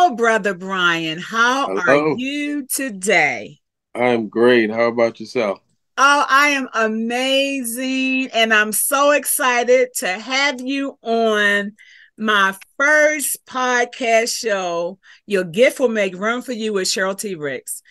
Hello, Brother Brian. How are Hello, you today? I'm great. How about yourself? Oh, I am amazing. And I'm so excited to have you on my first podcast show. Your gift will make room for you with Cheryle T. Ricks.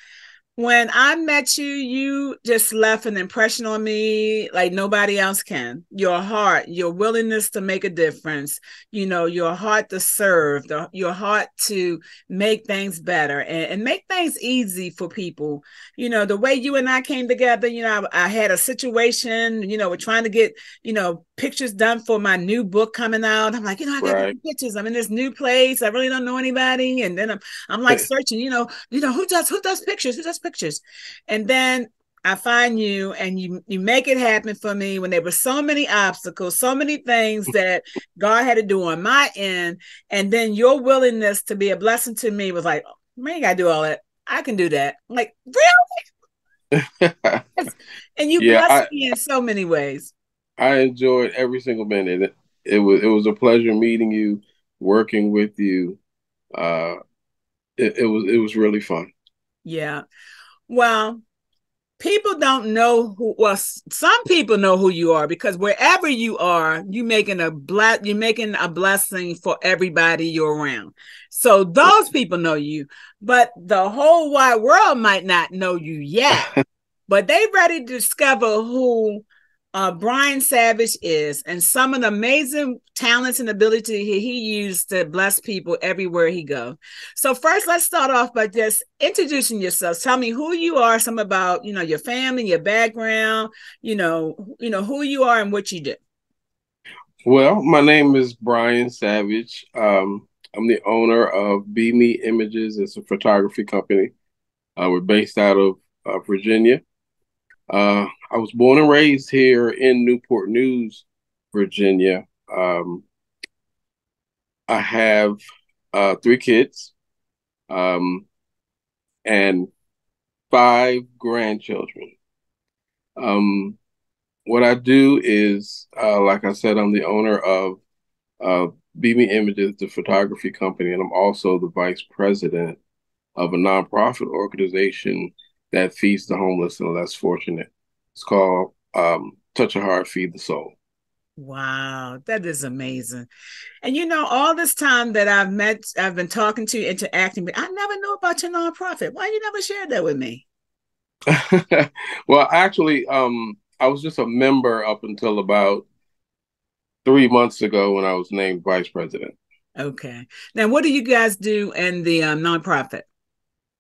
When I met you, you just left an impression on me like nobody else can. Your heart, your willingness to make a difference, your heart to serve, your heart to make things better and make things easy for people. The way you and I came together, I had a situation, we're trying to get, pictures done for my new book coming out. I'm like, I got to get Right. some pictures. I'm in this new place. I really don't know anybody. And then I'm like searching, who does pictures? Who does pictures? And then I find you and you make it happen for me when there were so many obstacles, so many things that God had to do on my end. And then your willingness to be a blessing to me was like, man, you gotta do all that. I can do that. I'm like, really? And you Yeah, blessed I me in so many ways. I enjoyed every single minute. It was a pleasure meeting you, working with you. Uh, it was really fun. Yeah. Well, people don't know some people know who you are because wherever you are, you're making a blessing for everybody you're around. So those people know you, but the whole wide world might not know you yet, but they ready to discover who Brian Savage is and some of the amazing talents and ability he used to bless people everywhere he go. So first, let's start off by just introducing yourself. Tell me who you are, some about your family, your background, who you are and what you do. Well, my name is Brian Savage. I'm the owner of Be Me Images. It's a photography company. We're based out of Virginia. I was born and raised here in Newport News, Virginia. I have three kids and five grandchildren. Um, what I do is, like I said, I'm the owner of uh, BB Images, the photography company, and I'm also the vice president of a nonprofit organization that feeds the homeless and less fortunate. It's called Touch a Heart, Feed the Soul. Wow, that is amazing. And all this time that I've been talking to you, interacting, but I never knew about your nonprofit. Why you never shared that with me? Well, actually, I was just a member up until about 3 months ago when I was named vice president. Okay. Now, what do you guys do in the nonprofit?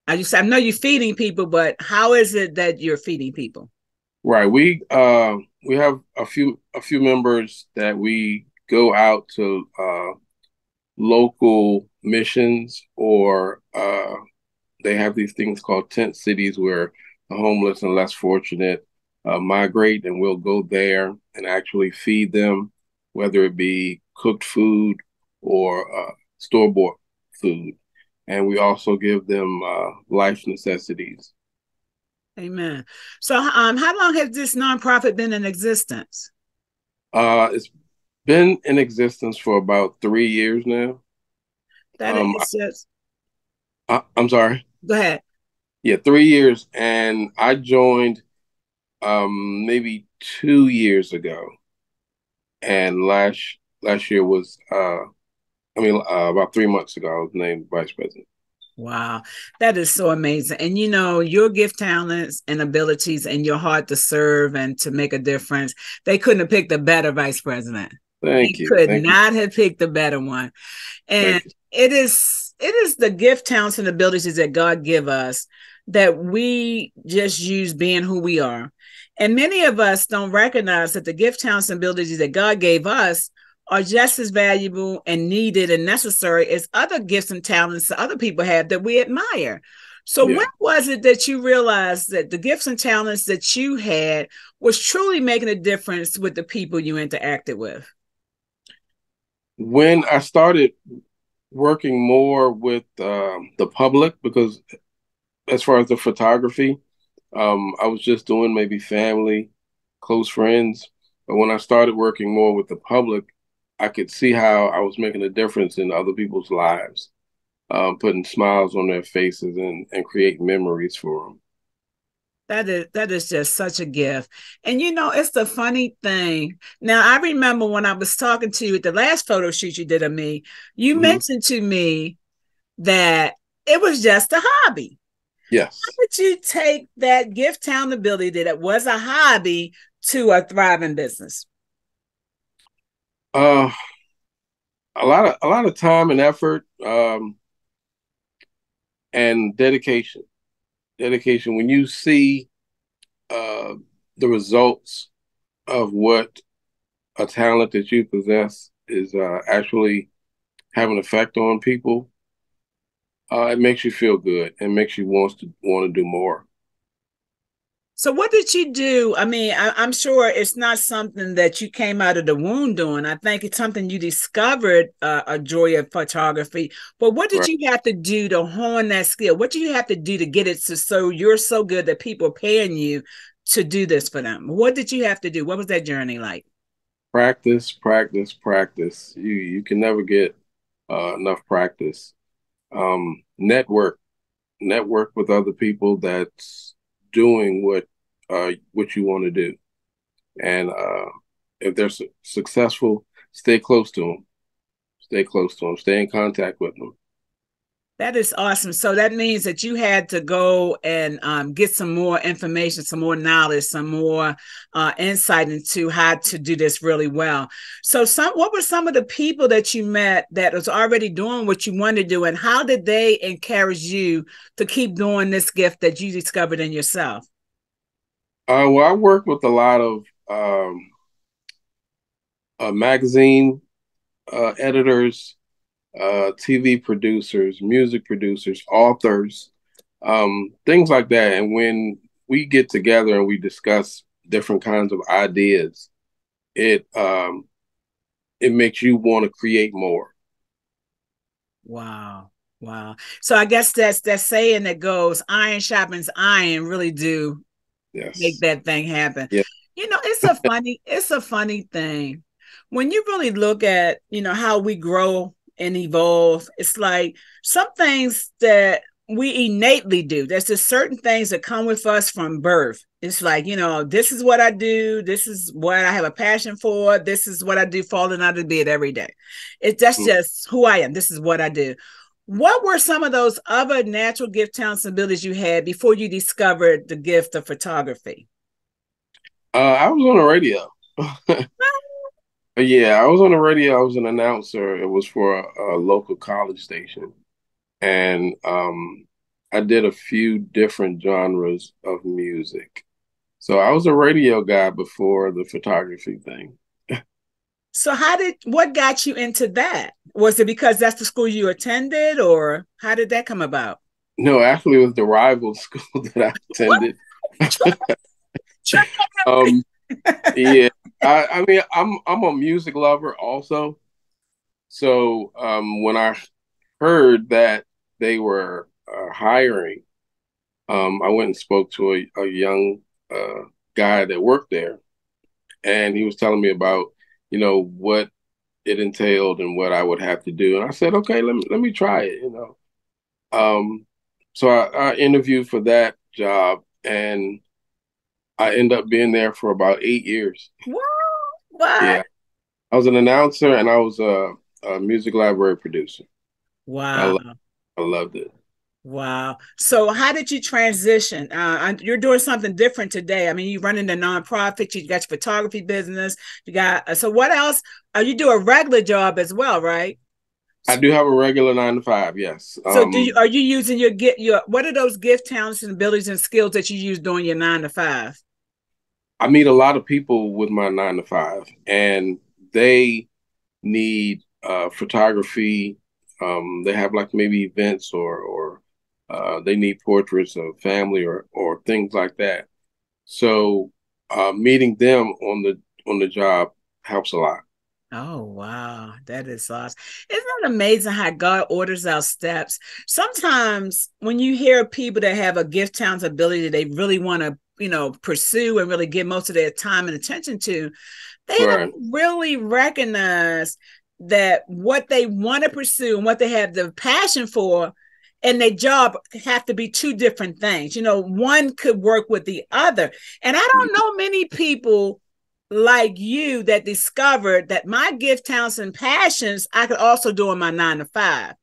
I know you're feeding people, but how is it that you're feeding people? Right. We have a few members that we go out to local missions or they have these things called tent cities where the homeless and less fortunate migrate, and we'll go there and actually feed them, whether it be cooked food or store-bought food. And we also give them life necessities. Amen. So, how long has this nonprofit been in existence? It's been in existence for about 3 years now. That Um, is just, I'm sorry. go ahead. Yeah, 3 years, and I joined maybe 2 years ago, and last year was about 3 months ago I was named vice president. Wow, that is so amazing. And your gift, talents, and abilities, and your heart to serve and to make a difference, they couldn't have picked a better vice president. They Thank you, could thank you, not have picked a better one. And thank you. it is the gift, talents, and abilities that God give us that we just use being who we are. And many of us don't recognize that the gift, talents, and abilities that God gave us are just as valuable and needed and necessary as other gifts and talents that other people have that we admire. So when Yeah, was it that you realized that the gifts and talents that you had was truly making a difference with the people you interacted with? when I started working more with the public, because as far as the photography, I was just doing maybe family, close friends. But when I started working more with the public, I could see how I was making a difference in other people's lives. putting smiles on their faces and create memories for them. That is just such a gift. And it's the funny thing. Now, I remember when I was talking to you at the last photo shoot you did of me, you Hmm. mentioned to me that it was just a hobby. How Yes. did you take that gift town ability that it was a hobby to a thriving business? Uh, a lot of time and effort, and dedication. Dedication. When you see uh, the results of what a talent that you possess is actually have an effect on people, it makes you feel good and makes you want to do more. So what did you do? I mean, I'm sure it's not something that you came out of the womb doing. I think it's something you discovered a joy of photography. But what did Right. you have to do to hone that skill? What did you have to do to get it so you're so good that people are paying you to do this for them? What did you have to do? What was that journey like? Practice, practice, practice. You can never get enough practice. Network, network with other people that's doing what you want to do, and if they're successful, stay close to them. Stay close to them. Stay in contact with them. That is awesome. So that means that you had to go and get some more information, some more knowledge, some more insight into how to do this really well. So, what were some of the people that you met that was already doing what you wanted to do, and how did they encourage you to keep doing this gift that you discovered in yourself? Well, I work with a lot of magazine editors, TV producers, music producers, authors, things like that. And when we get together and we discuss different kinds of ideas, it it makes you want to create more. Wow. Wow. So I guess that's that saying that goes, iron sharpens iron really do make Yes. that thing happen. Yeah. It's a funny thing. When you really look at, how we grow and evolve, it's like some things that we innately do. There's just certain things that come with us from birth. It's like, this is what I do, this is what I have a passion for, this is what I do falling out of bed every day. That's Mm. just who I am. This is what I do. What were some of those other natural gift talents and abilities you had before you discovered the gift of photography? I was on the radio. Yeah, I was on the radio. I was an announcer. It was for a local college station, and I did a few different genres of music. So I was a radio guy before the photography thing. So what got you into that? Was it because that's the school you attended, or how did that come about? No, actually, it was the rival school that I What? attended. Try, try. Um, yeah, I mean, I'm a music lover also. So when I heard that they were hiring, I went and spoke to a young guy that worked there, and he was telling me about, what it entailed and what I would have to do. And I said, okay, let me try it. So I interviewed for that job, and I ended up being there for about 8 years. What? What? Yeah, I was an announcer and I was a music library producer. I Wow. lo- I loved it. Wow. So how did you transition? You're doing something different today. I mean, you running a nonprofit, you got your photography business, you got so what else? You do a regular job as well, right? I do have a regular 9 to 5. Yes. So are you using your what are those gift talents and abilities and skills that you use during your 9 to 5? I meet a lot of people with my 9 to 5, and they need photography. They have like maybe events or they need portraits of family or things like that. So meeting them on the job helps a lot. Oh wow, that is awesome. Isn't it amazing how God orders our steps? Sometimes when you hear people that have a gift, talent, ability that they really want to, pursue and really give most of their time and attention to, they Right. don't really recognize that what they want to pursue and what they have the passion for and their job have to be two different things. You know, one could work with the other. And I don't know many people like you that discovered that my gift, talents, and passions I could also do in my 9 to 5.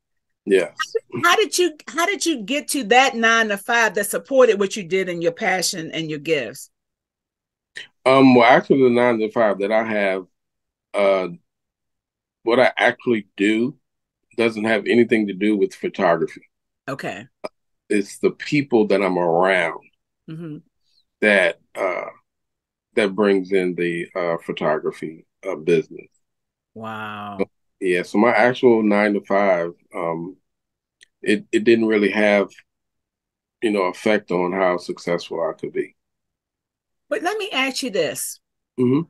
Yes. How did you get to that 9 to 5 that supported what you did in your passion and your gifts? Well, actually, the 9 to 5 that I have, uh, what I actually do doesn't have anything to do with photography. Okay. It's the people that I'm around Mm-hmm. that that brings in the photography business. Wow. Yeah, so my actual 9 to 5, it didn't really have effect on how successful I could be. But let me ask you this. Hmm.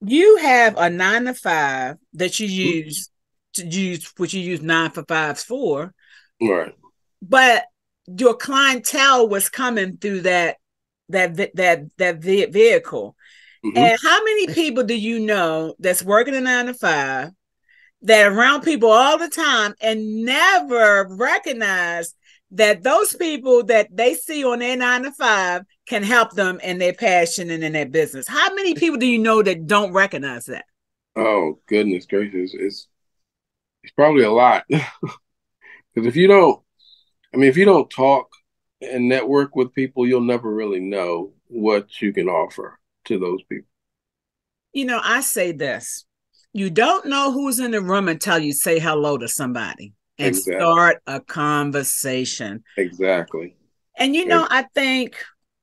You have a 9 to 5 that you use which you use 9 for 5s for, Right. but your clientele was coming through that vehicle. Hmm. And how many people do you know that's working a 9 to 5 that are around people all the time and never recognize that those people that they see on their 9 to 5 can help them in their passion and in their business? How many people do you know that don't recognize that? Oh goodness gracious, it's probably a lot. Because if you don't, I mean, if you don't talk and network with people, you'll never really know what you can offer to those people. You know, I say this. You don't know who's in the room until you say hello to somebody and Exactly. start a conversation. Exactly. And you know, I think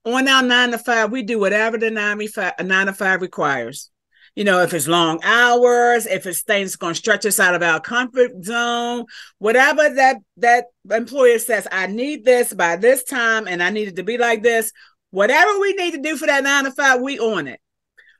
on our 9 to 5, we do whatever the 9 to 5 requires. You know, if it's long hours, if it's things going to stretch us out of our comfort zone, whatever that employer says, I need this by this time, and I need it to be like this. Whatever we need to do for that 9 to 5, we on it.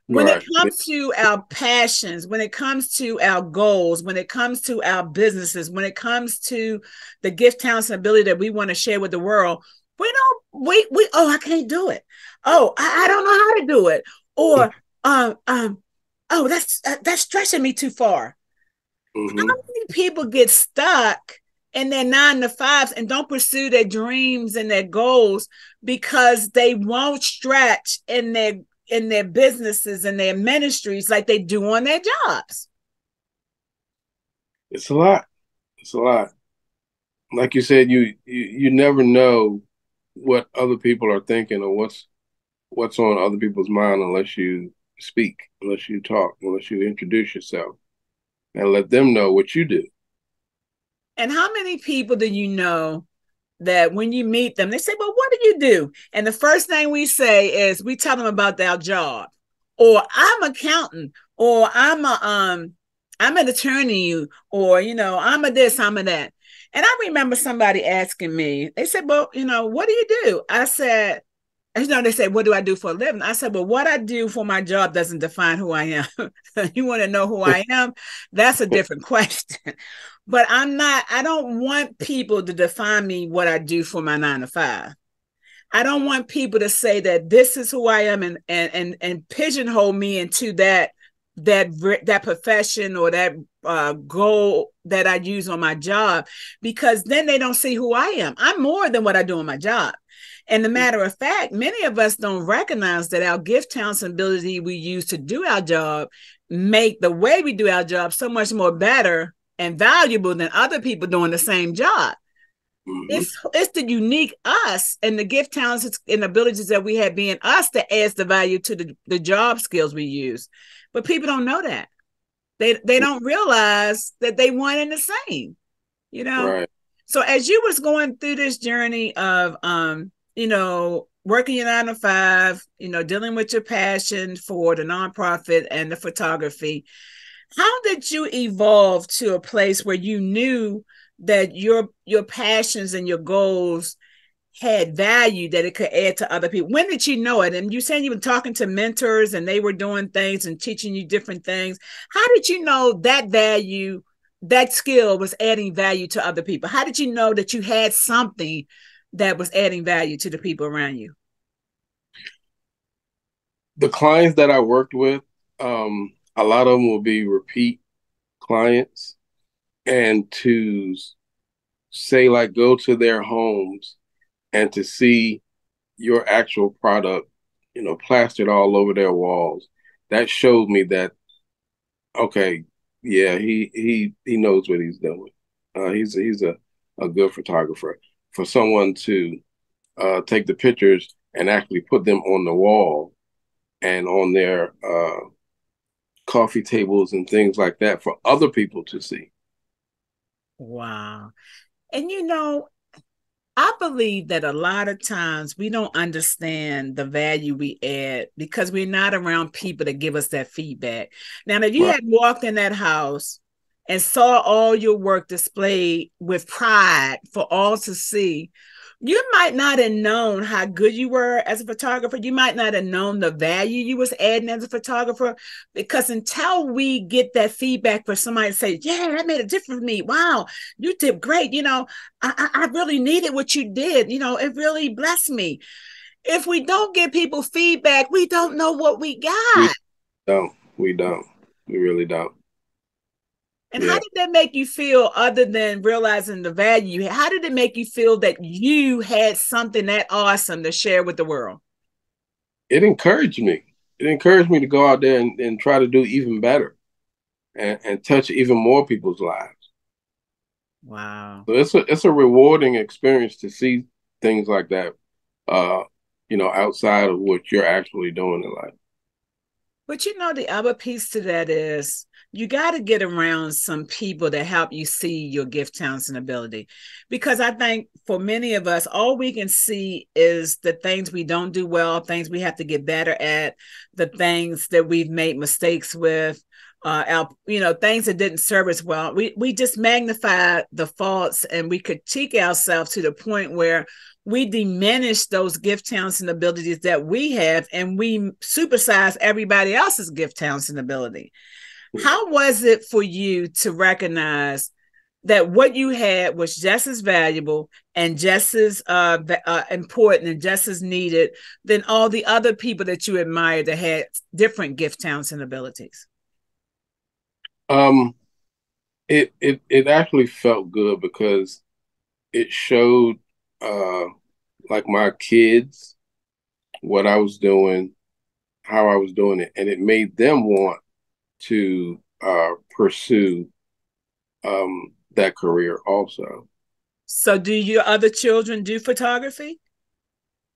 When it Right. comes to our passions, when it comes to our goals, when it comes to our businesses, when it comes to the gift, talents, and ability that we want to share with the world, we don't we oh, I can't do it. Oh, I don't know how to do it. Or oh, that's stretching me too far. How Hmm. many people get stuck in their 9 to 5s and don't pursue their dreams and their goals because they won't stretch in their businesses and their ministries like they do on their jobs? It's a lot. It's a lot. Like you said, you never know what other people are thinking or what's on other people's mind unless you speak, unless you talk, unless you introduce yourself and let them know what you do. And how many people do you know that when you meet them, they say, well, what do you do? And the first thing we say is we tell them about our job, or I'm an accountant, or I'm an attorney, or I'm a this, I'm a that. And I remember somebody asking me, they said, well, what do you do? I said, they said, what do I do for a living? I said, well, what I do for my job doesn't define who I am. You want to know who I am? That's a different question. But I don't want people to define me what I do for my 9 to 5. I don't want people to say that this is who I am and pigeonhole me into that profession or that goal that I use on my job, because then they don't see who I am. I'm more than what I do on my job. And the matter of fact, many of us don't recognize that our gift, talents, and ability we use to do our job make the way we do our job so much more better and valuable than other people doing the same job. Hmm. It's the unique us and the gift, talents, and abilities that we have being us that adds the value to the job skills we use. But people don't know that. They don't realize that they one and the same, you know. Right. So as you was going through this journey of working your 9 to 5, dealing with your passion for the nonprofit and the photography, how did you evolve to a place where you knew that your passions and your goals had value that it could add to other people? When did you know it? And you saying you were talking to mentors and they were doing things and teaching you different things. How did you know that value, that skill was adding value to other people? How did you know that you had something that was adding value to the people around you? The clients that I worked with, a lot of them will be repeat clients and to say, like, go to their homes and to see your actual product, plastered all over their walls. That showed me that, okay, yeah, he knows what he's doing. He's a good photographer. For someone to take the pictures and actually put them on the wall and on their coffee tables and things like that for other people to see. Wow. And I believe that a lot of times we don't understand the value we add because we're not around people that give us that feedback. Now, if you Right. had walked in that house and saw all your work displayed with pride for all to see, you might not have known how good you were as a photographer. You might not have known the value you was adding as a photographer, because until we get that feedback for somebody to say, yeah, that made a difference for me. Wow, you did great. I really needed what you did. It really blessed me. If we don't give people feedback, we don't know what we We got. don't. We don't. We really don't. And how Yeah. did that make you feel, other than realizing the value you had? How did it make you feel that you had something that awesome to share with the world? It encouraged me. It encouraged me to go out there and try to do even better and touch even more people's lives. Wow. So it's a rewarding experience to see things like that, uh, outside of what you're actually doing in life. But the other piece to that is you got to get around some people that help you see your gift, talents, and ability. Because I think for many of us, all we can see is the things we don't do well, things we have to get better at, the things that we've made mistakes with, things that didn't serve us well. We just magnify the faults and we critique ourselves to the point where we diminish those gift, talents, and abilities that we have, and we supersize everybody else's gift, talents, and ability. How was it for you to recognize that what you had was just as valuable and just as important and just as needed than all the other people that you admired that had different gift, talents, and abilities? Um, it actually felt good because it showed uh like my kids what I was doing, how I was doing it, and it made them want to pursue that career also. So, do your other children do photography?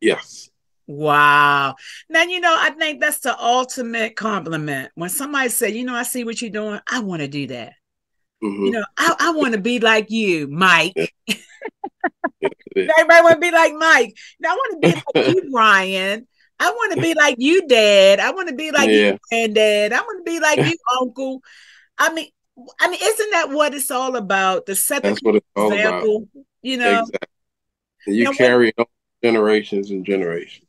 Yes. Wow. Now, I think that's the ultimate compliment. When somebody say, I see what you're doing, I want to do that. Hmm. I want to be like you, Yeah, Mike. it Everybody want to be like Mike. Now, I want to be like is. you, Brian. I want to be like you, Dad. I want to be like you, Yeah, Granddad. I want to be like you, Uncle. I mean, isn't that what it's all about? To set the that's what it's all about. example, you know. Exactly. And you Now, what carry on generations and generations.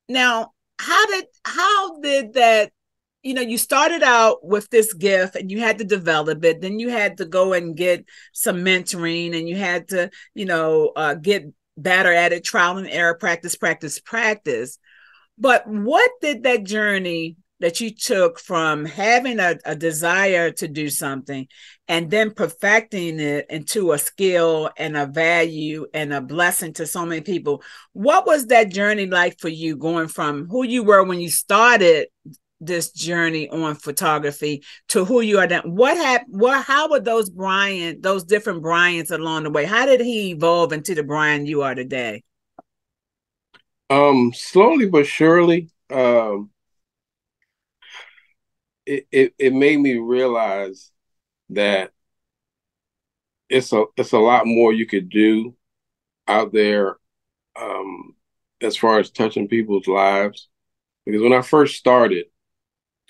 Now, how did that, you started out with this gift and you had to develop it, then you had to go and get some mentoring, and you had to, get better at it, trial and error, practice, practice, practice. But what did that journey that you took from having a desire to do something and then perfecting it into a skill and a value and a blessing to so many people? What was that journey like for you, going from who you were when you started this journey on photography to who you are now? What happened? How were those different Brians along the way? How did he evolve into the Brian you are today? Slowly but surely, it made me realize that it's a lot more you could do out there, um, as far as touching people's lives. Because when I first started,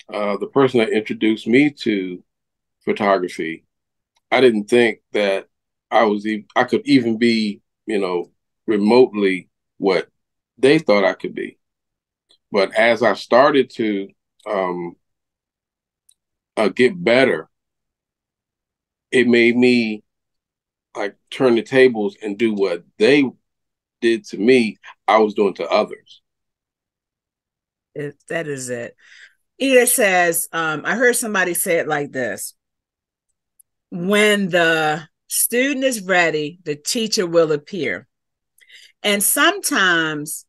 the person that introduced me to photography, I didn't think that I could even be, remotely what they thought I could be. But as I started to um, get better, it made me like turn the tables and do what they did to me, I was doing to others. That is it. It says, I heard somebody say it like this: when the student is ready, the teacher will appear. And sometimes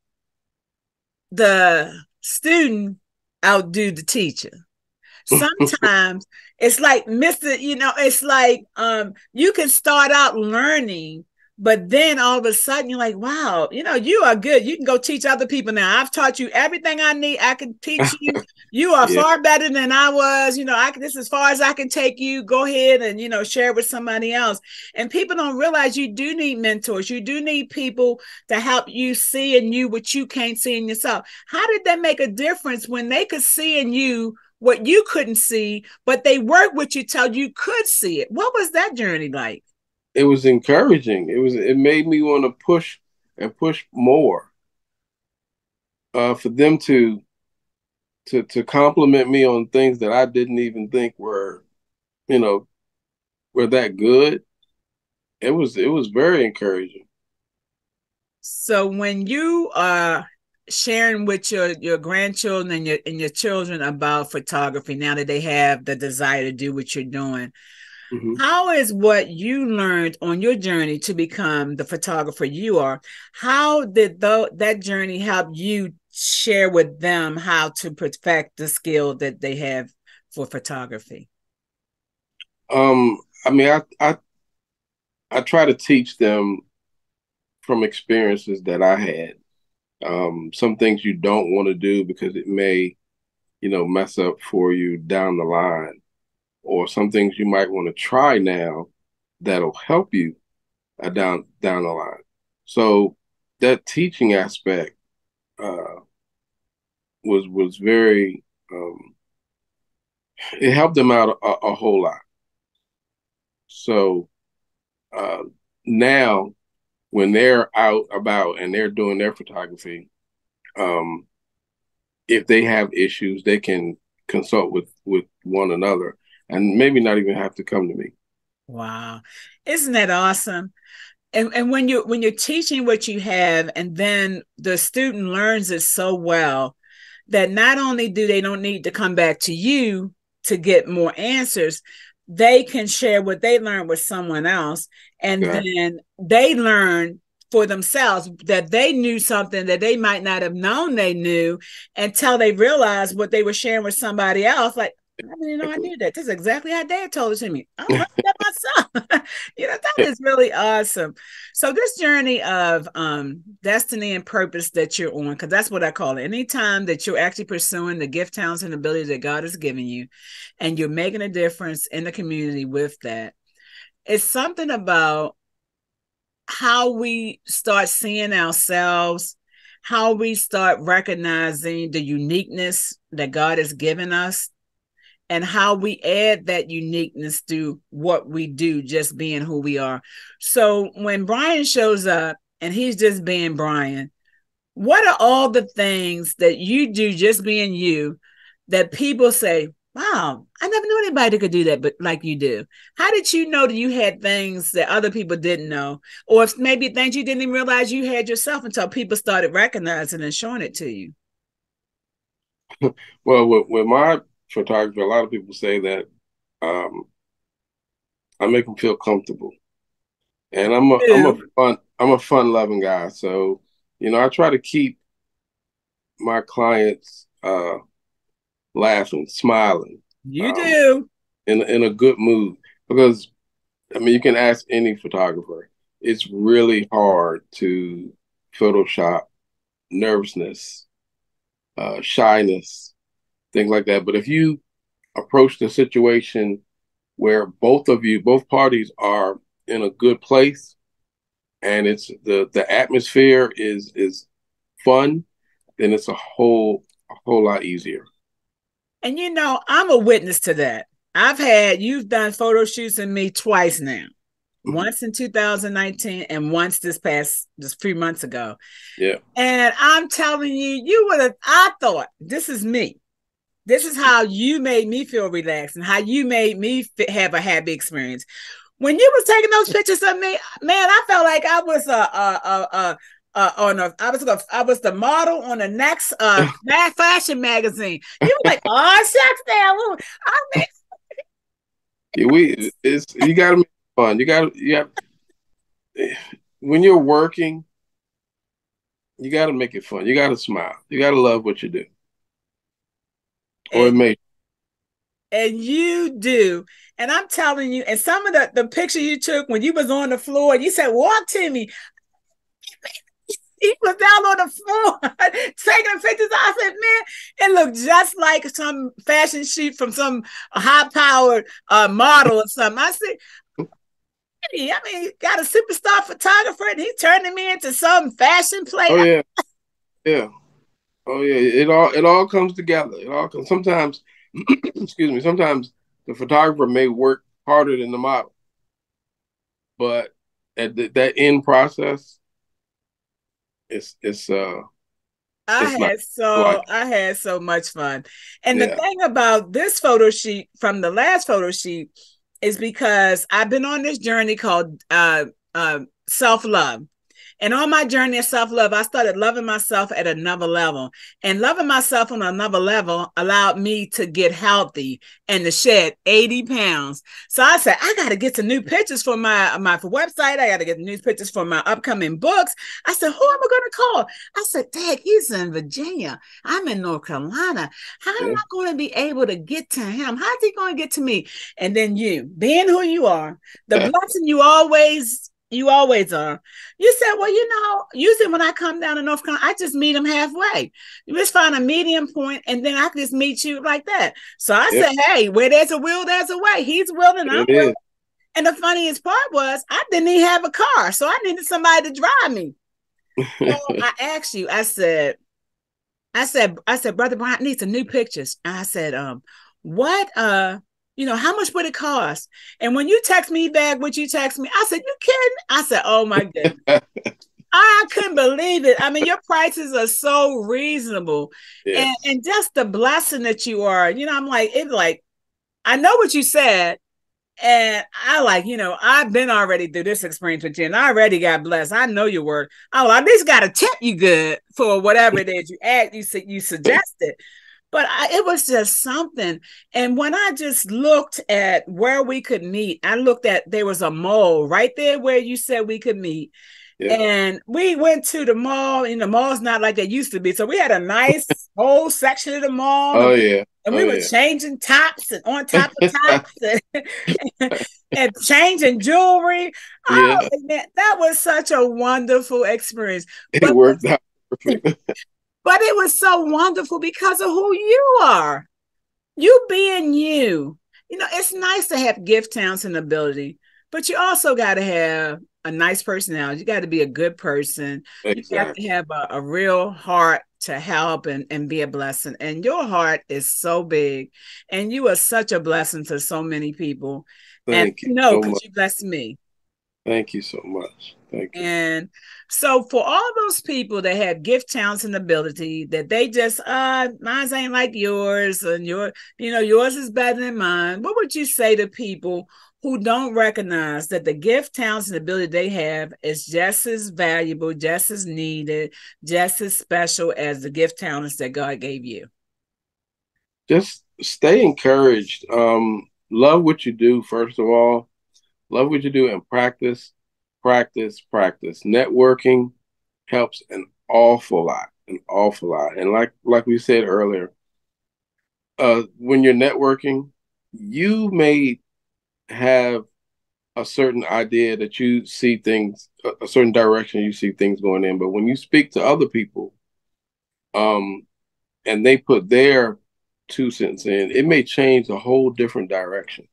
the student outdo the teacher. Sometimes it's like Mr. It's like you can start out learning, but then all of a sudden you're like, wow, you are good. You can go teach other people now. I've taught you everything I need. I can teach you. You are Yeah, far better than I was. This is as far as I can take you. Go ahead and share it with somebody else. And people don't realize you do need mentors. You do need people to help you see in you what you can't see in yourself. How did that make a difference when they could see in you what you couldn't see, but they worked with you till you could see it? What was that journey like? it was encouraging. It made me want to push and push more. For them to compliment me on things that I didn't even think you know, were that good. It was very encouraging. So when you are sharing with your grandchildren and your children about photography, now that they have the desire to do what you're doing, Hmm. how is what you learned on your journey to become the photographer you are? How did that journey help you share with them how to perfect the skill that they have for photography? I mean, I try to teach them from experiences that I had. Some things you don't want to do because it may, mess up for you down the line, or some things you might want to try now that'll help you down the line. So that teaching aspect uh, was very it helped them out a whole lot. So uh, now when they're out about and they're doing their photography, um, if they have issues, they can consult with one another and maybe not even have to come to me. Wow. Isn't that awesome? And when you're teaching what you have, and then the student learns it so well that not only do they don't need to come back to you to get more answers, they can share what they learned with someone else, and Exactly. then they learn for themselves that they knew something that they might not have known they knew until they realized what they were sharing with somebody else. Like, I didn't know I Exactly. knew that. This is exactly how Dad told it to me. I learned that myself. That is really awesome. So this journey of destiny and purpose that you're on, because that's what I call it. Anytime that you're actually pursuing the gift, talents, and ability that God has given you, and you're making a difference in the community with that, it's something about how we start seeing ourselves, how we start recognizing the uniqueness that God has given us, and how we add that uniqueness to what we do, just being who we are. So when Brian shows up and he's just being Brian, what are all the things that you do just being you that people say, wow, I never knew anybody that could do that, but like you do? How did you know that you had things that other people didn't know? Or if maybe things you didn't even realize you had yourself until people started recognizing and showing it to you? Well, with my photography, a lot of people say that um, I make them feel comfortable, and I'm a fun loving guy. So, I try to keep my clients laughing, smiling, You um, do. in a good mood. Because I mean, you can ask any photographer. It's really hard to Photoshop nervousness, shyness, things like that. But if you approach the situation where both parties are in a good place, and it's the atmosphere is fun, then it's a whole lot easier. And I'm a witness to that. You've done photo shoots in me twice now. Mhm. Once in 2019 and once just 3 months ago. Yeah. And I'm telling you, I thought, this is me. This is how you made me feel relaxed and how you made me have a happy experience. When you was taking those pictures of me, man, I felt like I was I was the model on the next fashion magazine. You were like, oh shucks, now I mean, we it's you got to make it fun. You got when you're working, you got to make it fun. You got to smile. You got to love what you do, or it And may. you do. And I'm telling you, and some of the picture you took when you was on the floor, you said, walk to me. He was down on the floor taking pictures. I said, man, it looked just like some fashion shoot from some high powered model or something. I said, I mean, got a superstar photographer and he turning me into some fashion plate. Oh yeah, yeah. Oh yeah. It all comes together. It all comes. Sometimes, excuse me. Sometimes the photographer may work harder than the model, but at that end process, it's it's nice. Like I had so much fun. And the yeah, thing about this photo sheet from the last photo sheet is because I've been on this journey called self-love. And on my journey of self love, I started loving myself at another level. And loving myself on another level allowed me to get healthy and to shed 80 pounds. So I said, I got to get some new pictures for my website. I got to get new pictures for my upcoming books. I said, who am I going to call? I said, Dad, he's in Virginia. I'm in North Carolina. How am yeah, I going to be able to get to him? How's he going to get to me? And then you, being who you are, the blessing you always are. You said, well, usually when I come down to North Carolina, I just meet him halfway. You just find a medium point, and then I can just meet you like that. So I yep. said, hey, where there's a will, there's a way. He's willing, I'm It willing. is. And the funniest part was I didn't even have a car, so I needed somebody to drive me. So I asked you, I said, Brother Brian, I need some new pictures. And I said, what how much would it cost? And when you text me back, what you text me, I said, you kidding? I said, oh my goodness. I couldn't believe it. I mean, your prices are so reasonable. Yes. And just the blessing that you are, I'm like, I know what you said. And I I've been already through this experience with you, and I already got blessed. I know your word. Oh, at least got to tip you good for whatever it is you suggested. But it was just something. And when I just looked at where we could meet, I looked at there was a mall right there where you said we could meet. Yeah. And we went to the mall, and the mall's not like it used to be. So we had a nice whole section of the mall, Oh yeah. and Oh we were yeah. changing tops and on top of tops and changing jewelry. Oh, Yeah. man, that was such a wonderful experience. It But worked out perfect. but it was so wonderful because of who you are. You being you. It's nice to have gift, talents, and ability, but you also got to have a nice personality. You got to be a good person. You got to Exactly. have a real heart to help and be a blessing. And your heart is so big, and you are such a blessing to so many people. And Thank you so because much. you blessed me. Thank you so much. Thank you. And so for all those people that have gift, talents, and ability that they just mine ain't like yours, and yours is better than mine. What would you say to people who don't recognize that the gift, talents, and ability they have is just as valuable, just as needed, just as special as the gift, talents that God gave you? Just stay encouraged. Love what you do, first of all. Love what you do and practice, practice, practice. Networking helps an awful lot, an awful lot. And like we said earlier, when you're networking, you may have a certain idea that you see things a certain direction you see things going in, but when you speak to other people, um, and they put their 2 cents in, it may change a whole different direction.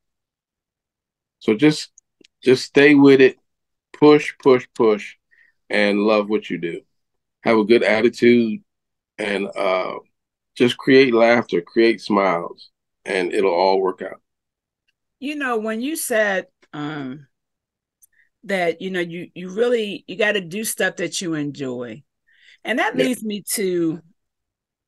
So just stay with it, push, push, push, and love what you do. Have a good attitude, and just create laughter, create smiles, and it'll all work out. When you said that you really you got to do stuff that you enjoy, and that Yeah. leads me to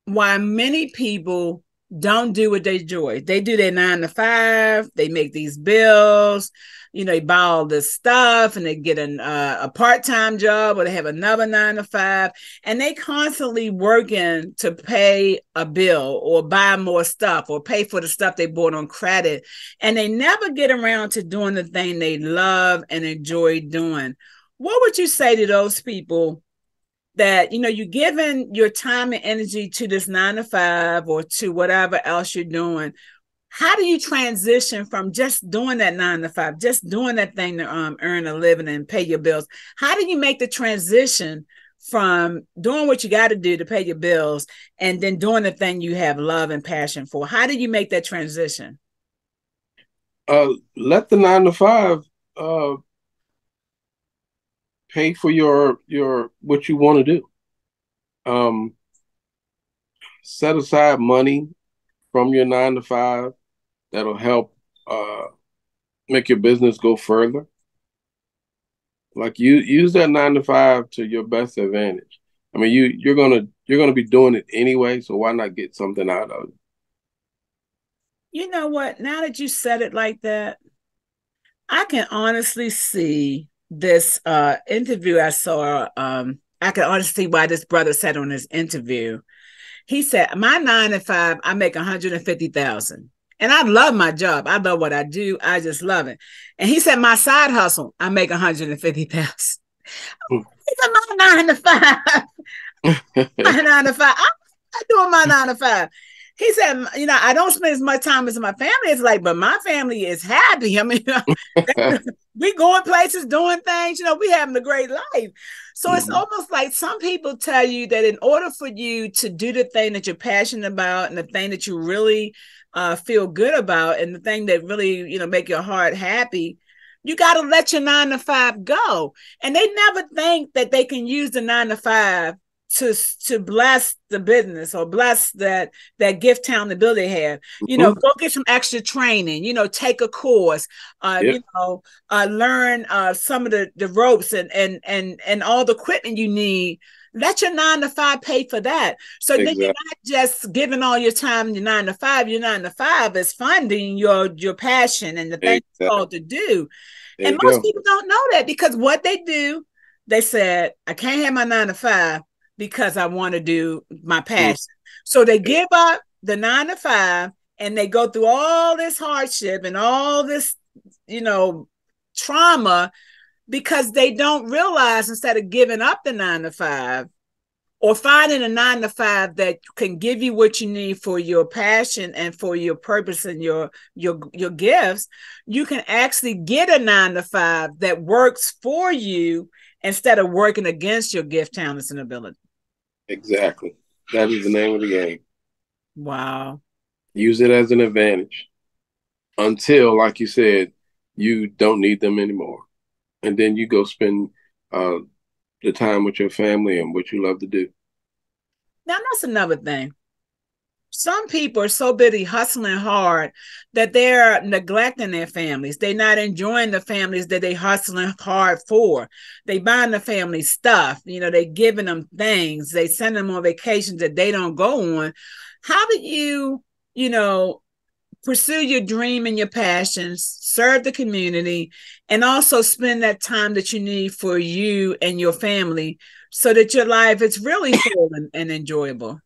why many people don't do what they enjoy. They do their 9 to 5. They make these bills. They buy all this stuff, and they get a part-time job, or they have another 9 to 5, and they constantly working to pay a bill or buy more stuff or pay for the stuff they bought on credit, and they never get around to doing the thing they love and enjoy doing. What would you say to those people that you're giving your time and energy to this 9 to 5 or to whatever else you're doing? How do you transition from just doing that 9 to 5, just doing that thing to earn a living and pay your bills? How do you make the transition from doing what you got to do to pay your bills and then doing the thing you have love and passion for? How do you make that transition? Let the 9 to 5 uh, pay for your what you want to do. Um, Set aside money from your 9 to 5 that'll help make your business go further. Like you use that 9 to 5 to your best advantage. I mean, you're gonna be doing it anyway, so why not get something out of it? You know what? Now that you said it like that, I can honestly see this interview I saw. I can honestly see why this brother said on his interview. He said, "My 9 to 5, I make 150,000, and I love my job. I love what I do. I just love it." And he said, "My side hustle, I make 150,000." He said, "My 9 to 5, my 9 to 5. I'm not doing my 9 to 5." He said, "I don't spend as much time as my family." It's like, but my family is happy. I mean, we going places, doing things, we having a great life. So it's Mhm. almost like some people tell you that in order for you to do the thing that you're passionate about and the thing that you really feel good about and the thing that really, make your heart happy, you got to let your 9 to 5 go. And they never think that they can use the 9 to 5 to bless the business or bless that gift talent ability they have. Mhm. Go get some extra training, take a course, Yep, learn some of the ropes and all the equipment you need. Let your 9 to 5 pay for that. So then you're exactly. not just giving all your time in your 9 to 5. Your 9 to 5 is funding your passion and the thing you're Exactly. called to do. There And you most go. people don't know that because what they do, they said, I can't have my 9 to 5 because I want to do my Mm. passion. So they give up the 9 to 5 and they go through all this hardship and all this, you know, trauma because they don't realize instead of giving up the 9 to 5 or finding a 9 to 5 that can give you what you need for your passion and for your purpose and your gifts, you can actually get a 9 to 5 that works for you instead of working against your gift, talents, and ability. Exactly. That is the name of the game. Wow. Use it as an advantage until, like you said, you don't need them anymore. And then you go spend uh, the time with your family and what you love to do. Now that's another thing. Some people are so busy hustling hard that they're neglecting their families. They're not enjoying the families that they're hustling hard for. They buying the family stuff. They giving them things. They send them on vacations that they don't go on. How do you know, pursue your dream and your passions, serve the community, and also spend that time that you need for you and your family so that your life is really full and enjoyable?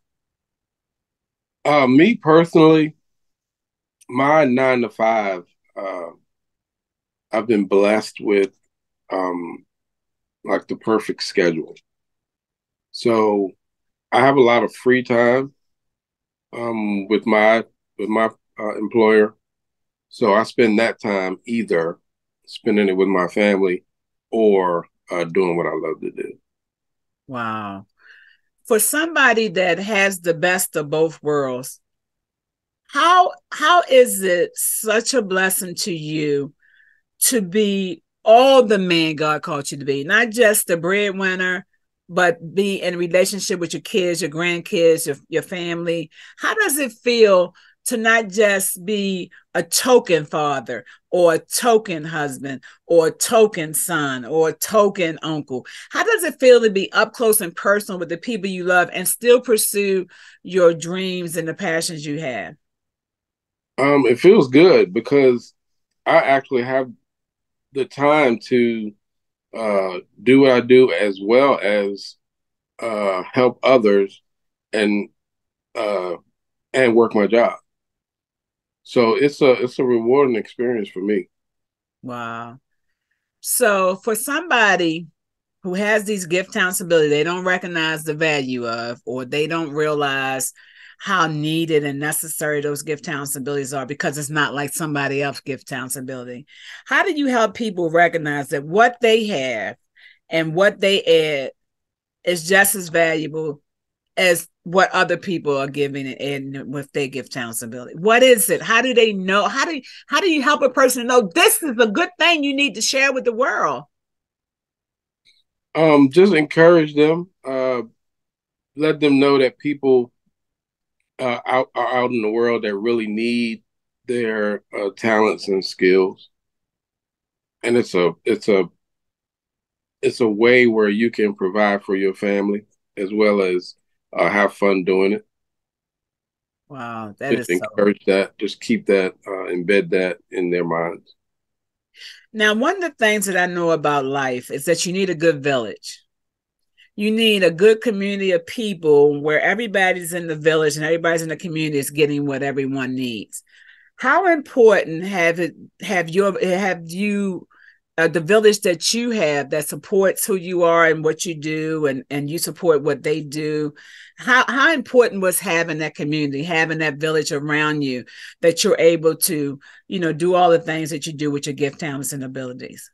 Me personally, my 9 to 5, uh, I've been blessed with um, like the perfect schedule. So I have a lot of free time with my employer. So I spend that time either spending it with my family or doing what I love to do. Wow. For somebody that has the best of both worlds, how is it such a blessing to you to be all the man God called you to be, not just the breadwinner, but be in a relationship with your kids, your grandkids, your family? How does it feel to not just be a token father or a token husband or a token son or a token uncle? How does it feel to be up close and personal with the people you love and still pursue your dreams and the passions you have? It feels good because I actually have the time to do what I do as well as help others and uh, and work my job. So it's a rewarding experience for me. Wow. So for somebody who has these gift talents ability they don't recognize the value of, or they don't realize how needed and necessary those gift talents abilities are because it's not like somebody else's gift talents ability. How do you help people recognize that what they have and what they add is just as valuable as what other people are giving and adding with their gift talents ability? What is it? How do they know? How do you help a person know this is a good thing you need to share with the world? Just encourage them. Let them know that people are out in the world that really need their talents and skills, and it's a way where you can provide for your family as well as have fun doing it. Wow, that Just is so. encourage that. Just keep that, embed that in their minds. Now, one of the things that I know about life is that you need a good village. You need a good community of people where everybody's in the village and everybody's in the community is getting what everyone needs. How important have you the village that you have that supports who you are and what you do, and you support what they do? How important was having that community, having that village around you, that you're able to, do all the things that you do with your gift, talents, and abilities?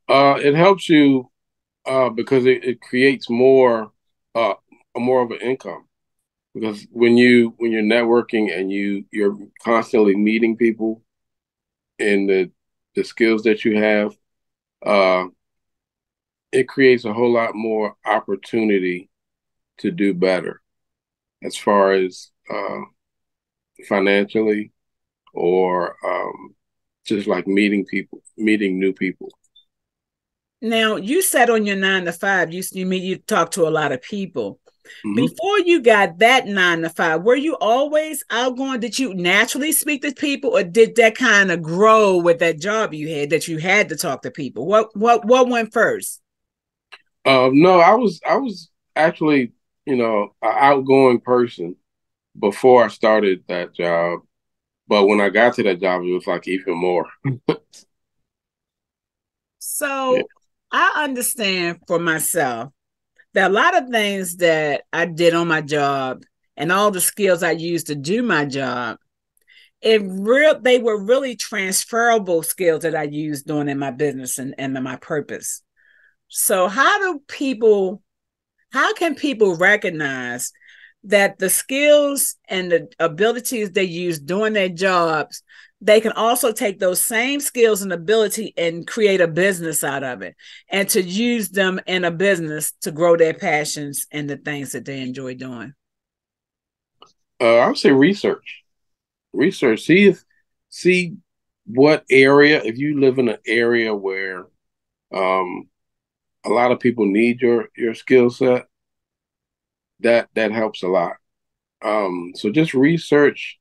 It helps you because it creates uh, more of an income. Because when you're networking and you're constantly meeting people and the skills that you have, uh, it creates a whole lot more opportunity to do better as far as financially or just like meeting new people. Now, you said on your 9 to 5, you talk to a lot of people. Hmm. Before you got that 9 to 5, were you always outgoing? Did you naturally speak to people, or did that kind of grow with that job you had that you had to talk to people? What went first? No, I was actually an outgoing person before I started that job, but when I got to that job, it was like even more. Yeah. So I understand for myself that a lot of things that I did on my job and all the skills I used to do my job, they were really transferable skills that I used doing in my business and in my purpose. So how can people recognize that the skills and the abilities they use doing their jobs, they can also take those same skills and ability and create a business out of it, and to use them in a business to grow their passions and the things that they enjoy doing? I would say research. See what area. If you live in an area where um, a lot of people need your skill set, that helps a lot. So just research,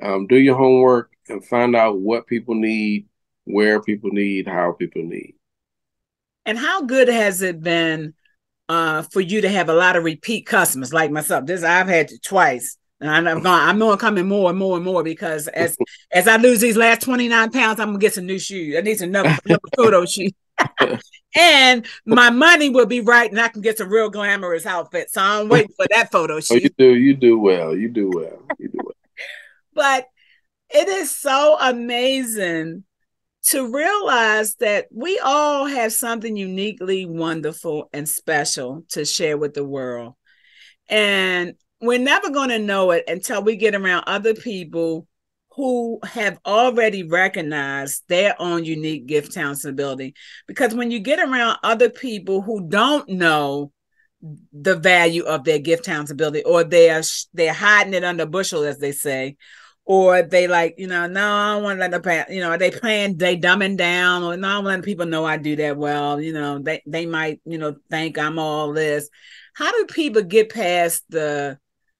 do your homework, and find out what people need, where people need, how people need. And how good has it been for you to have a lot of repeat customers like myself? This I've had it twice. And I know I'm coming more and more and more because as I lose these last 29 pounds, I'm gonna get some new shoes. I need some another photo shoot. And my money will be right and I can get some real glamorous outfits. So I'm waiting for that photo Oh, shoot. you do well. You do well. You do well. But it is so amazing to realize that we all have something uniquely wonderful and special to share with the world. And we're never going to know it until we get around other people who have already recognized their own unique gift, talents, and ability. Because when you get around other people who don't know the value of their gift, talents, ability, or they're hiding it under a bushel, as they say, or they like, no, I don't want to let the past, they dumbing down, or no, I don't let people know I do that well, they might, think I'm all this. How do people get past the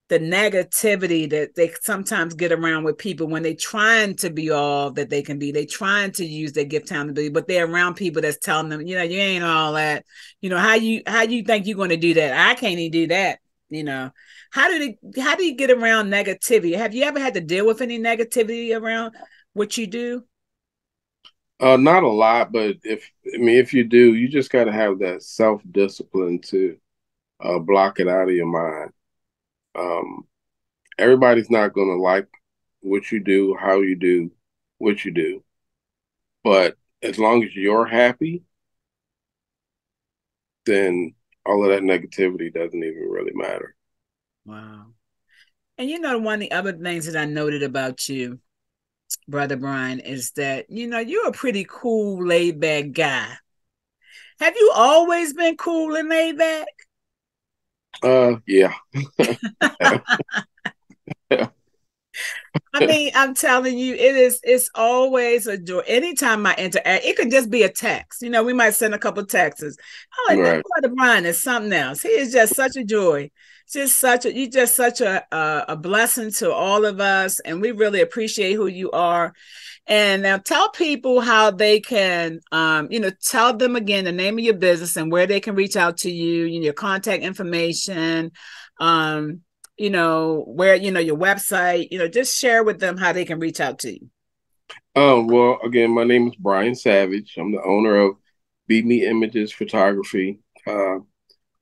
negativity that they sometimes get around with people when they trying to be all that they can be? They trying to use their gift, talent, ability, but they're around people that's telling them, you ain't all that. How you think you're going to do that? I can't even do that. How do you get around negativity? Have you ever had to deal with any negativity around what you do? Not a lot, but if you do, you just got to have that self-discipline to block it out of your mind. Um, Everybody's not going to like what you do, how you do, what you do. But as long as you're happy, then all of that negativity doesn't even really matter. Wow. And one of the other things that I noted about you, Brother Brian, is that, you're a pretty cool, laid back guy. Have you always been cool and laid back? Yeah. I mean, I'm telling you, it's always a joy. Anytime I interact, it could just be a text. We might send a couple texts. I'm like, Right. that Brother Brian is something else. He is just such a joy. You're just such a blessing to all of us. And we really appreciate who you are. And now tell people how they can, tell them again the name of your business and where they can reach out to you, your contact information, where, your website, just share with them how they can reach out to you. Well, again, my name is Brian Savage. I'm the owner of Be Me Images Photography.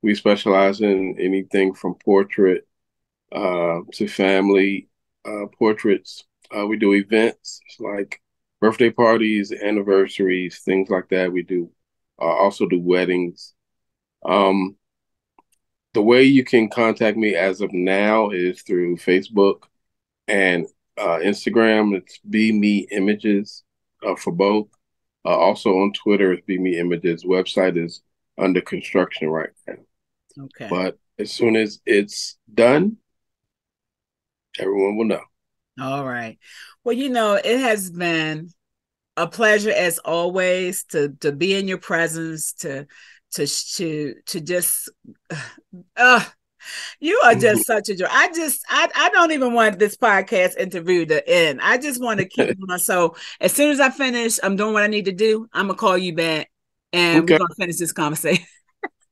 We specialize in anything from portrait to family portraits. We do events like birthday parties, anniversaries, things like that. We do also do weddings. Um, the way you can contact me as of now is through Facebook and Instagram. It's Be Me Images for both. Also on Twitter, it's Be Me Images. Website is under construction right now. Okay. But as soon as it's done, everyone will know. All right. Well, it has been a pleasure as always to be in your presence, to just you are just such a joy. I don't even want this podcast interview to end. I just want to keep going. So as soon as I finish, I'm doing what I need to do. I'm gonna call you back and we're gonna finish this conversation.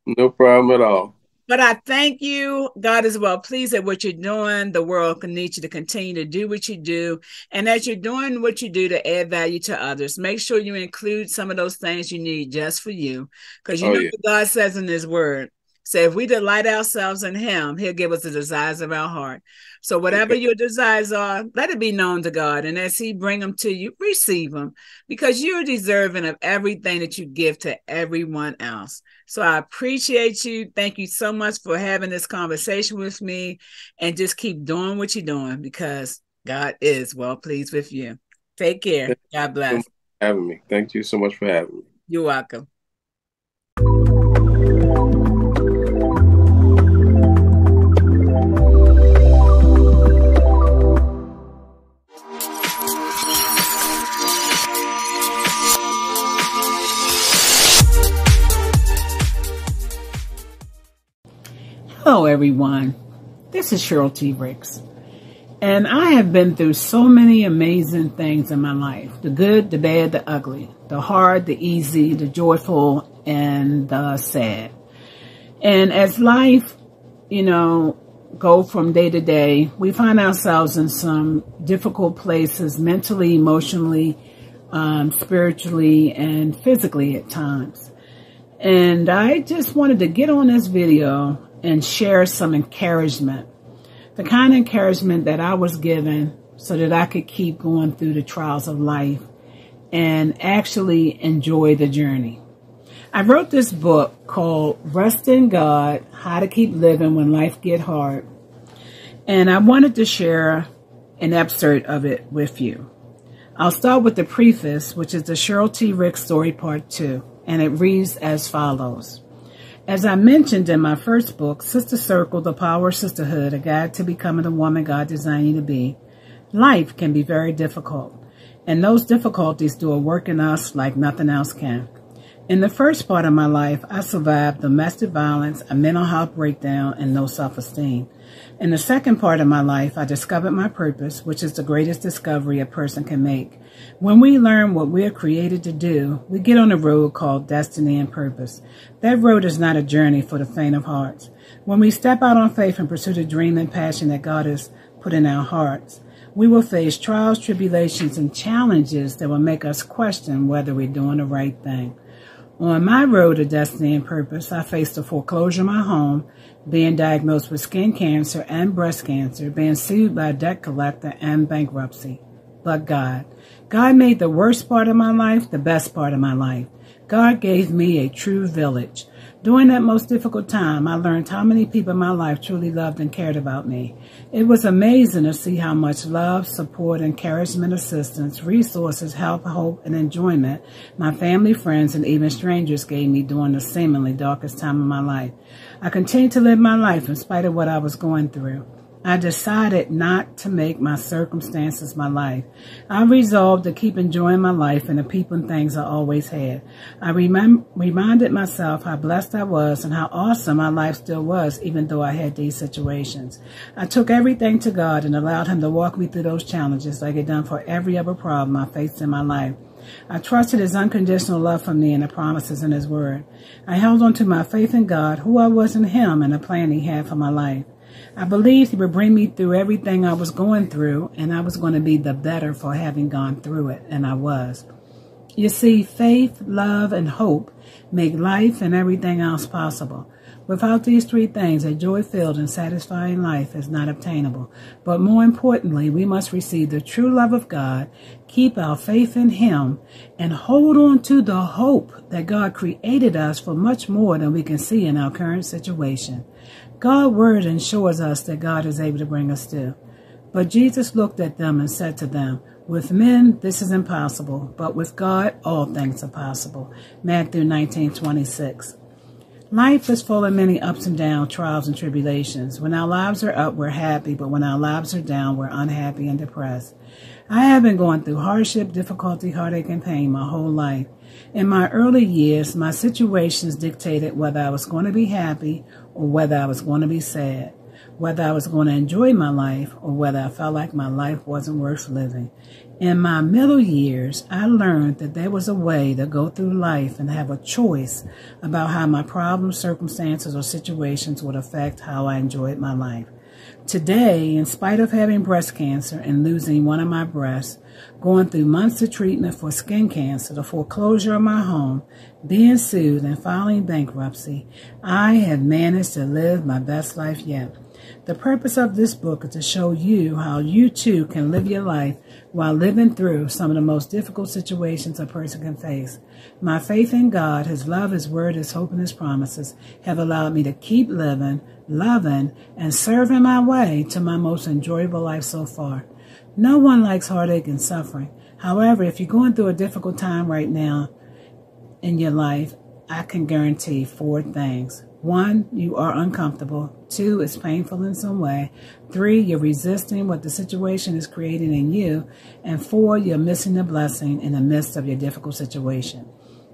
No problem at all. But I thank you. God is well pleased at what you're doing. The world needs you to continue to do what you do. And as you're doing what you do to add value to others, make sure you include some of those things you need just for you. Because what God says in his word. So if we delight ourselves in him, he'll give us the desires of our heart. So whatever your desires are, let it be known to God. And as he bring them to you, receive them, because you're deserving of everything that you give to everyone else. So I appreciate you. Thank you so much for having this conversation with me, and just keep doing what you're doing, because God is well pleased with you. Take care. God bless. Thank you for having me. Thank you so much for having me. You're welcome. Hello, everyone. This is Cheryle T. Ricks, and I have been through so many amazing things in my life: the good, the bad, the ugly, the hard, the easy, the joyful, and the sad. And as life, go from day to day, we find ourselves in some difficult places mentally, emotionally, spiritually, and physically at times. And I just wanted to get on this video and share some encouragement, the kind of encouragement that I was given so that I could keep going through the trials of life and actually enjoy the journey. I wrote this book called Rest in God, How to Keep Living When Life Get Hard. And I wanted to share an excerpt of it with you. I'll start with the preface, which is the Cheryle T. Ricks Story Part 2, and it reads as follows. As I mentioned in my first book, Sister Circle, The Power of Sisterhood, A Guide to Becoming the Woman God Designed You to Be, Life can be very difficult, and those difficulties do a work in us like nothing else can. In the first part of my life, I survived domestic violence, a mental health breakdown, and no self-esteem. In the second part of my life, I discovered my purpose, which is the greatest discovery a person can make. When we learn what we are created to do, we get on a road called destiny and purpose. That road is not a journey for the faint of heart. When we step out on faith and pursue the dream and passion that God has put in our hearts, we will face trials, tribulations, and challenges that will make us question whether we're doing the right thing. On my road to destiny and purpose, I faced the foreclosure of my home, being diagnosed with skin cancer and breast cancer, being sued by a debt collector, and bankruptcy. But God made the worst part of my life the best part of my life. God gave me a true village. During that most difficult time, I learned how many people in my life truly loved and cared about me. It was amazing to see how much love, support, encouragement, assistance, resources, help, hope, and enjoyment my family, friends, and even strangers gave me during the seemingly darkest time of my life. I continued to live my life in spite of what I was going through. I decided not to make my circumstances my life. I resolved to keep enjoying my life and the people and things I always had. I reminded myself how blessed I was and how awesome my life still was, even though I had these situations. I took everything to God and allowed Him to walk me through those challenges like He done for every other problem I faced in my life. I trusted His unconditional love for me and the promises in His Word. I held on to my faith in God, who I was in Him, and the plan He had for my life. I believed He would bring me through everything I was going through, and I was going to be the better for having gone through it, and I was. You see, faith, love, and hope make life and everything else possible. Without these three things, a joy-filled and satisfying life is not obtainable. But more importantly, we must receive the true love of God, keep our faith in Him, and hold on to the hope that God created us for much more than we can see in our current situation. God's word ensures us that God is able to bring us through. But Jesus looked at them and said to them, "With men this is impossible, but with God all things are possible." Matthew 19:26. Life is full of many ups and downs, trials and tribulations. When our lives are up, we're happy, but when our lives are down, we're unhappy and depressed. I have been going through hardship, difficulty, heartache, and pain my whole life. In my early years, my situations dictated whether I was going to be happy or whether I was going to be sad, whether I was going to enjoy my life or whether I felt like my life wasn't worth living. In my middle years, I learned that there was a way to go through life and have a choice about how my problems, circumstances, or situations would affect how I enjoyed my life. Today, in spite of having breast cancer and losing one of my breasts, going through months of treatment for skin cancer, the foreclosure of my home, being sued, and filing bankruptcy, I have managed to live my best life yet. The purpose of this book is to show you how you too can live your life while living through some of the most difficult situations a person can face. My faith in God, His love, His word, His hope, and His promises have allowed me to keep living, loving, and serving my way to my most enjoyable life so far. No one likes heartache and suffering. However, if you're going through a difficult time right now in your life, I can guarantee 4 things. 1, you are uncomfortable. 2, it's painful in some way. 3, you're resisting what the situation is creating in you. And 4, you're missing the blessing in the midst of your difficult situation.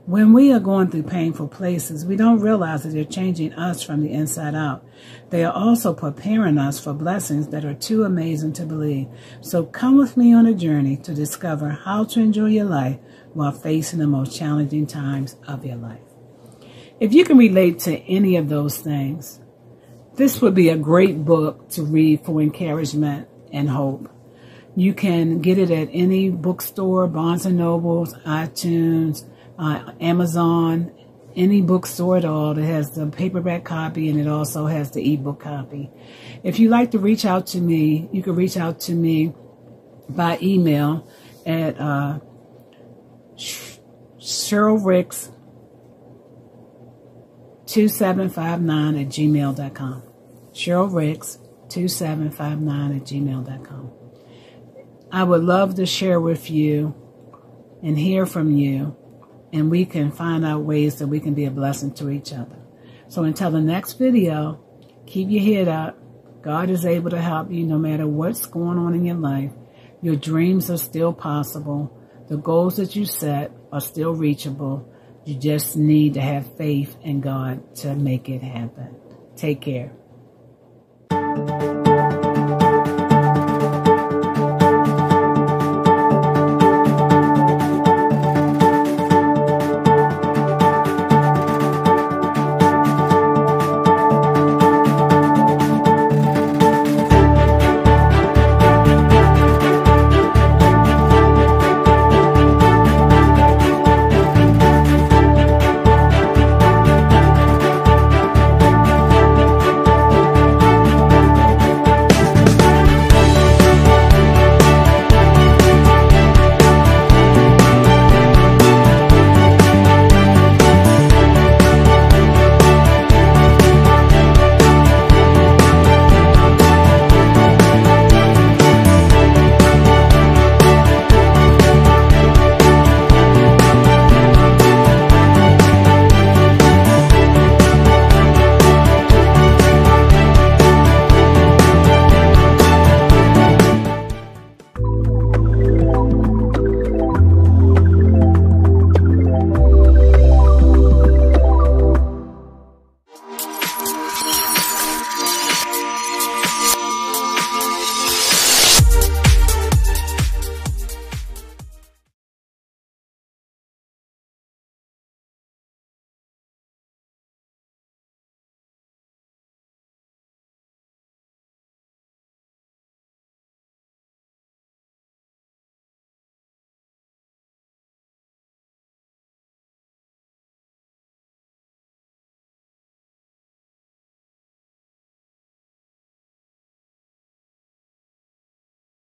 When we are going through painful places, we don't realize that they're changing us from the inside out. They are also preparing us for blessings that are too amazing to believe. So come with me on a journey to discover how to enjoy your life while facing the most challenging times of your life. If you can relate to any of those things, this would be a great book to read for encouragement and hope. You can get it at any bookstore, Barnes & Nobles, iTunes, Amazon, any bookstore at all that has the paperback copy, and it also has the ebook copy. If you'd like to reach out to me, you can reach out to me by email at CherylRicks2759@gmail.com. CherylRicks2759@gmail.com. I would love to share with you and hear from you, and we can find out ways that we can be a blessing to each other. So until the next video, keep your head up. God is able to help you no matter what's going on in your life. Your dreams are still possible. The goals that you set are still reachable. You just need to have faith in God to make it happen. Take care.